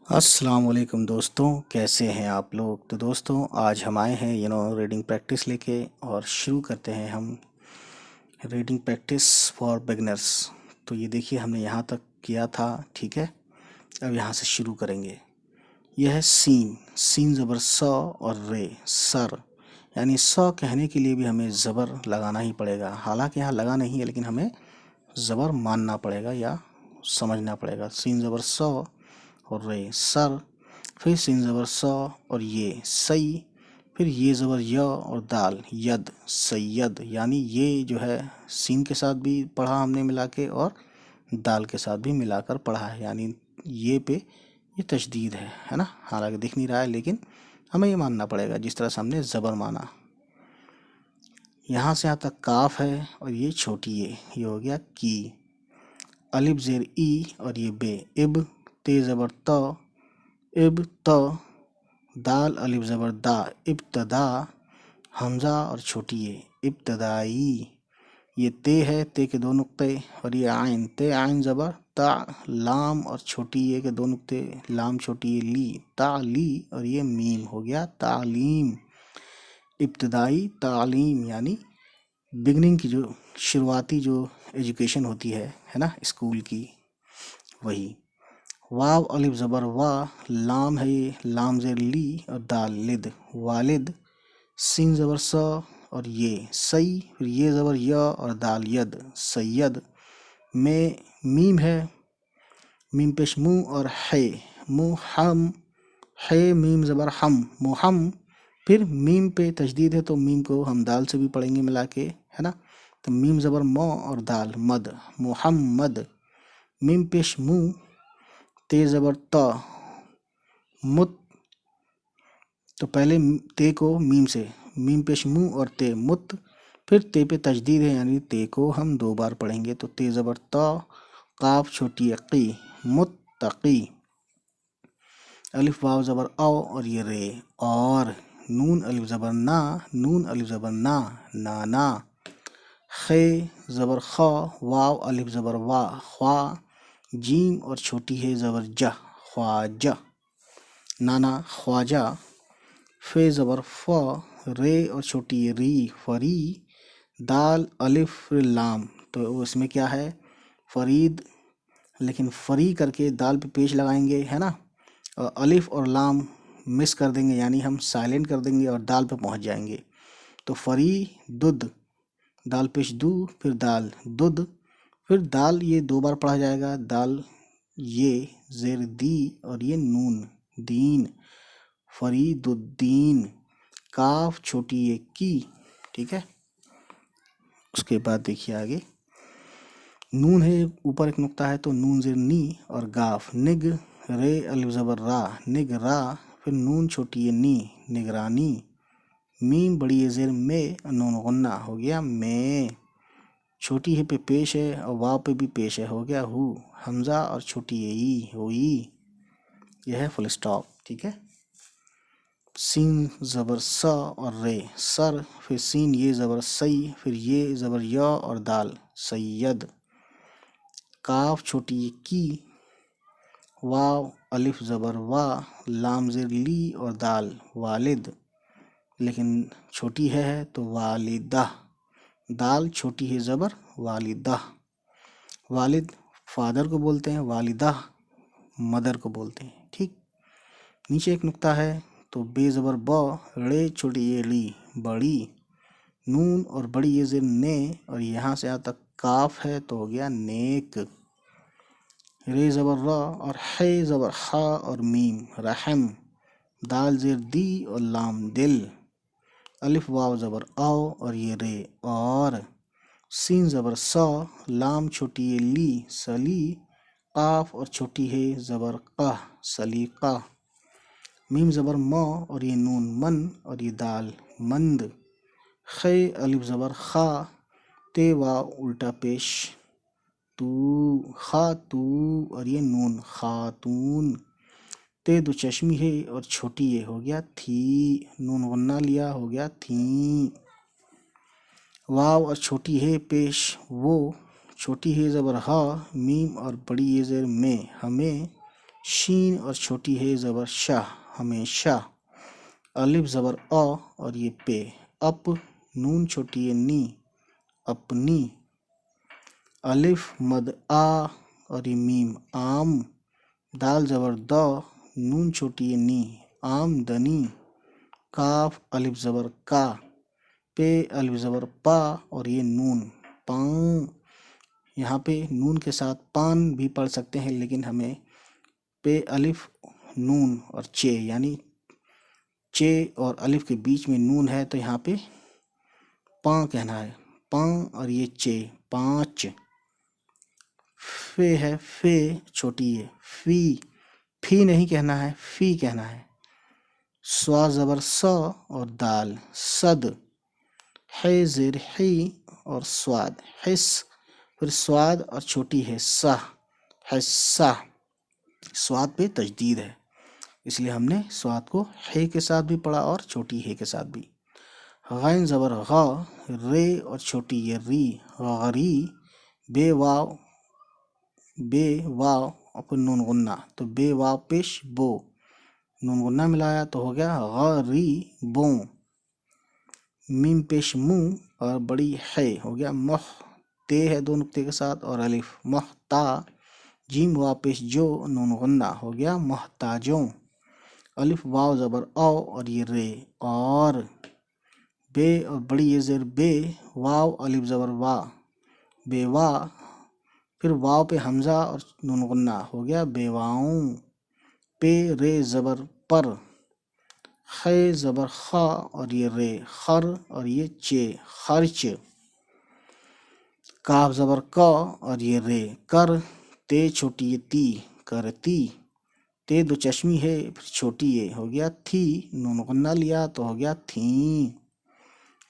अस्सलाम वालेकुम दोस्तों, कैसे हैं आप लोग। तो दोस्तों आज हम आए हैं रीडिंग प्रैक्टिस लेके और शुरू करते हैं हम रीडिंग प्रैक्टिस फॉर बिगनर्स। तो ये देखिए हमने यहाँ तक किया था, ठीक है। अब यहाँ से शुरू करेंगे। यह है सीन। सीन ज़बर स और रे, सर। यानी स कहने के लिए भी हमें ज़बर लगाना ही पड़ेगा। हालांकि यहाँ लगा नहीं है, लेकिन हमें ज़बर मानना पड़ेगा या समझना पड़ेगा। सीन ज़बर स और रे, सर। फिर सीन ज़बर स और ये, सई। फिर ये ज़बर य और दाल, यद, सैयद। यानी ये जो है सीन के साथ भी पढ़ा हमने मिला के और दाल के साथ भी मिलाकर पढ़ा है। यानी ये पे ये तशदीद है ना। हालांकि दिख नहीं रहा है, लेकिन हमें ये मानना पड़ेगा जिस तरह से हमने ज़बर माना। यहाँ से यहाँ तक काफ है और ये छोटी ये हो गया की। अलिफ ज़ेर ई और ये बे, इब। ते ज़बर त, इब त। दाल अलिफ ज़बर दा, इब्तदा। हमज़ा और छोटी ये, इब्तदाई। ये ते है, ते के दो नुक्ते। और ये आइन, ते आइन ज़बर ता। लाम और छोटी ये के दो नुक्ते, लाम छोटी ये, ली, ताली। और ये मीम हो गया तालीम। इब्तदाई तालीम यानी बिगनिंग की जो शुरुआती जो एजुकेशन होती है ना, स्कूल की, वही। वाव अलिफ ज़बर वा, लाम है ये, लाम ज़ेर ली और दाल लिद, वालिद। सीन ज़बर स और ये, सई। फिर ये ज़बर य और दाल यद, सैयद। में मीम है, मीम पेश मुँह और है, मुहम। है मीम ज़बर हम, मुहम। फिर मीम पे तशदीद है तो मीम को हम दाल से भी पढ़ेंगे मिला के, है ना। तो मीम ज़बर मौ और दाल, मद, मुहम्मद। मीम पेश मुँह, ते ज़बर त, मुत। तो पहले ते को मीम से, मीम पेश मुँह और ते, मुत। फिर ते पे तजदीद है, यानी ते को हम दो बार पढ़ेंगे। तो ते ज़बर त, काफ छोटी की, मुत्तकी। अलिफ वाव ज़बर औ और ये रे, और। नून अलिफ ज़बर ना, नून अलिफ ज़बर ना, नाना। खे ज़बर ख, वाव अलिफ ज़बर वा, ख्वा। जीम और छोटी है ज़बर जा, ख्वाजा। नाना, ख्वाजा। फे ज़बर फ, रे और छोटी ये, री, फरी। दाल अलिफ फिर लाम, तो इसमें क्या है, फरीद। लेकिन फरी करके दाल पे पेश लगाएंगे, है ना। और अलिफ और लाम मिस कर देंगे, यानी हम साइलेंट कर देंगे और दाल पे पहुंच जाएंगे। तो फरी दुद, दाल पेश दू, फिर दाल दुद। फिर दाल ये दो बार पढ़ा जाएगा, दाल ये ज़ेर दी और ये नून, दीन, फरीदुद्दीन। काफ छोटी ये की, ठीक है। उसके बाद देखिए आगे, नून है, ऊपर एक नुक्ता है तो नून ज़ेर नी और गाफ, निग। रे अलिफ ज़बर रा, निग रा। फिर नून छोटी ये नी, निगरानी। मीम बड़ी ये ज़ेर में, नून गुन्ना हो गया में। छोटी है पे पेश है और वाव पे भी पेश है, हो गया हु। हमज़ा और छोटी ये ई, हुई। यह है फुल स्टॉप, ठीक है। सीन ज़बर स और रे, सर। फिर सीन ये ज़बर सई, फिर ये ज़बर य और दाल, सैयद। काफ छोटी ये की। वाव अलिफ ज़बर वा, लाम ज़ेर ली और दाल, वालिद। लेकिन छोटी है तो वालिदा। दाल छोटी है ज़बर, वालिदा। वालिद फादर को बोलते हैं, वालिदा मदर को बोलते हैं, ठीक। नीचे एक नुक्ता है तो बे ज़बर ब, रे छोटी ये ली, बड़ी। नून और बड़ी ये ज़ेर ने, और यहाँ से यहाँ तक काफ है तो हो गया नेक। रे ज़बर र और है ज़बर हा और मीम, रहम। दाल ज़ेर दी और लाम, दिल। अलिफ वाव ज़बर आओ और ये रे, और। सीन ज़बर सा, लाम छोटी ये ली, सली। काफ और छोटी है ज़बर क़ह, सलीक़ा। मीम ज़बर म और ये नून, मन। और ये दाल, मंद। खे अलिफ ज़बर खा, ते वाव उल्टा पेश, तू, खा तू। और ये नून, खातून। ते दो चश्मी है और छोटी ये, हो गया थी। नून गुन्ना लिया, हो गया थी। वाव और छोटी है पेश, वो। छोटी है ज़बर हा, मीम और बड़ी ये ज़ेर में, हमें। शीन और छोटी है ज़बर शाह, हमेशा। अलिफ ज़बर अ और ये पे, अप। नून छोटी है नी, अपनी। अलिफ मद आ और ये मीम, आम। दाल ज़बर द, नून छोटी है नी, आमदनी। काफ अलिफ ज़बर का, पे अलिफ ज़बर पा और ये नून, पां। यहाँ पे नून के साथ पान भी पढ़ सकते हैं, लेकिन हमें पे अलिफ नून और चे, यानी चे और अलिफ के बीच में नून है तो यहाँ पे पां कहना है, पां और ये चे, पाँच। फे है, फे छोटी है, फी नहीं कहना है, फी कहना है। स्वा ज़बर स और दाल, सद। है ज़ेर ही और स्वाद, हिस। फिर स्वाद और छोटी है सा, हिस्सा। स्वाद पे तजदीद है, इसलिए हमने स्वाद को है के साथ भी पढ़ा और छोटी है के साथ भी। गैन ज़बर गा, रे और छोटी ये री, गरी। बे वाव और फिर नून गुन्ना, तो बे वाव पेश बो, नून गुन्ना मिलाया तो हो गया गरी बो। मीम पेश मुँह और बड़ी है, हो गया मोह। ते है दो नुक्ते के साथ और अलिफ, मोहता। जीम वाव पेश जो, नून गुन्ना, हो गया मोहताजों। अलिफ वाव ज़बर औ और ये रे, और। बे और बड़ी ये ज़ेर बे, वाव अलिफ ज़बर वा, बेवा। फिर वाव पे हमज़ा और नून गुन्ना, हो गया बेवाऊं। पे रे ज़बर पर, खे ज़बर खा और ये रे, खर और ये चे, खर्च। काफ ज़बर क और ये रे, कर। ते छोटी ये ती, करती। ते दो चश्मी है, फिर छोटी ये, हो गया थी, नून गुन्ना लिया तो हो गया थी।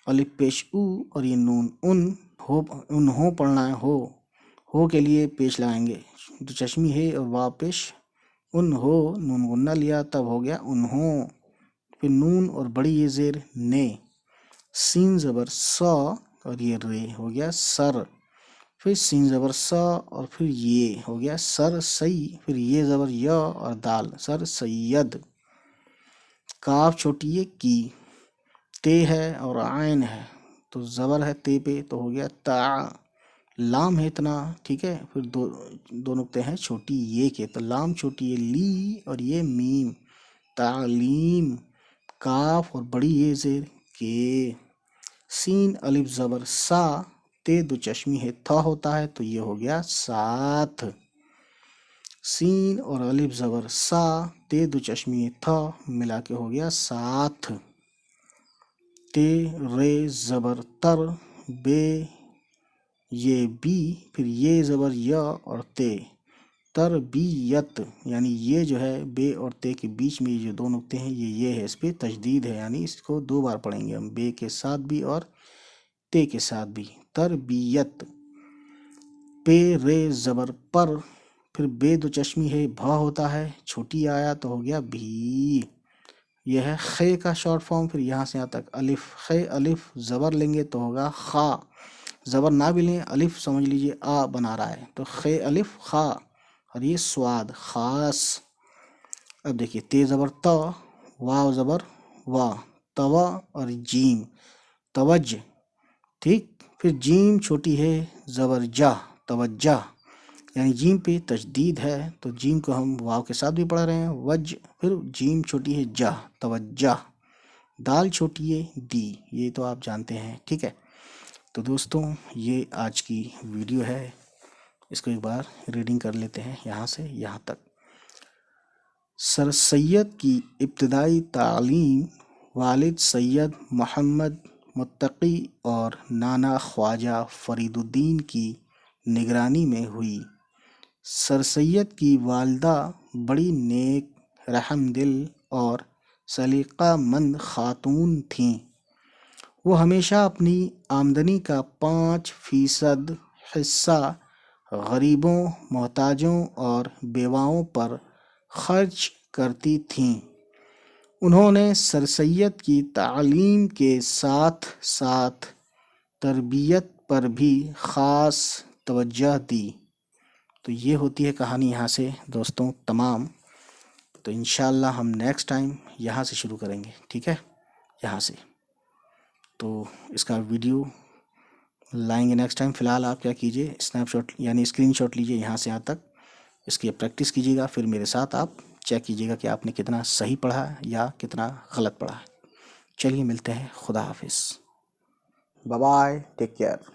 अलिफ पेश उ और ये नून उन, हो पढ़ना है, हो के लिए पेश लगाएंगे, दो चश्मी है और वाव पेश उन हो, नून गुन्ना लिया तब हो गया उन्हों। फिर नून और बड़ी ये ज़ेर ने। सीन ज़बर सा और ये रे, हो गया सर। फिर सीन ज़बर सा और फिर ये, हो गया सर सई। फिर ये ज़बर य और दाल, सर सैयद। काफ छोटी ये की, ते है और आयन है तो ज़बर है ते पे तो हो गया ता। लाम है इतना, ठीक है। फिर दो नुक्ते हैं छोटी ये के, तो लाम छोटी ये ली और ये मीम, तालीम। काफ और बड़ी ये ज़ेर के। सीन अलिफ ज़बर सा, ते दो चश्मी है था होता है तो ये हो गया साथ। सीन और अलिफ ज़बर सा, ते दो चश्मी है था, मिला के हो गया साथ। ते रे ज़बर तर, बे ये बी, फिर ये ज़बर य और ते, तरबियत। यानी ये जो है बे और ते के बीच में जो दो नुक्ते हैं ये है, इस पे तजदीद है, यानी इसको दो बार पढ़ेंगे हम, बे के साथ भी और ते के साथ भी। तरबियत। पे रे ज़बर पर, फिर बे दो चश्मी है, भा होता है, छोटी आया तो हो गया भी। यह है खे का शॉर्ट फॉर्म। फिर यहाँ से यहाँ तक अलिफ, खे अलिफ ज़बर लेंगे तो होगा खा। ज़बर ना भी लें, अलिफ समझ लीजिए आ बना रहा है तो खे अलिफ खा, और ये स्वाद, खास। अब देखिए ते ज़बर त, वाव ज़बर वा, तवा और जीम, तवज, ठीक। फिर जीम छोटी है ज़बर जा, तवज्जा। यानी जीम पे तजदीद है तो जीम को हम वाव के साथ भी पढ़ रहे हैं, वज। फिर जीम छोटी है जा, तवज्जा। दाल छोटी है दी, ये तो आप जानते हैं, ठीक है। तो दोस्तों ये आज की वीडियो है, इसको एक बार रीडिंग कर लेते हैं यहाँ से यहाँ तक। सर सैयद की इब्तदाई तालीम वालिद सैयद मोहम्मद मुत्तकी और नाना ख्वाजा फरीदुद्दीन की निगरानी में हुई। सर सैयद की वालिदा बड़ी नेक, रहमदिल और सलीक़ामंद खातून थीं। वो हमेशा अपनी आमदनी का 5% हिस्सा गरीबों, मोहताजों और बेवाओं पर खर्च करती थीं। उन्होंने सर सैयद की तालीम के साथ साथ तरबियत पर भी ख़ास तवज्जो दी। तो ये होती है कहानी यहाँ से दोस्तों तमाम। तो इंशाल्लाह हम नेक्स्ट टाइम यहाँ से शुरू करेंगे, ठीक है, यहाँ से। तो इसका वीडियो लाएंगे नेक्स्ट टाइम। फ़िलहाल आप क्या कीजिए, स्नैपशॉट यानी स्क्रीनशॉट लीजिए यहाँ से यहाँ तक, इसकी प्रैक्टिस कीजिएगा, फिर मेरे साथ आप चेक कीजिएगा कि आपने कितना सही पढ़ा है या कितना गलत पढ़ा है। चलिए मिलते हैं, खुदा हाफिज़, बाय बाय, टेक केयर।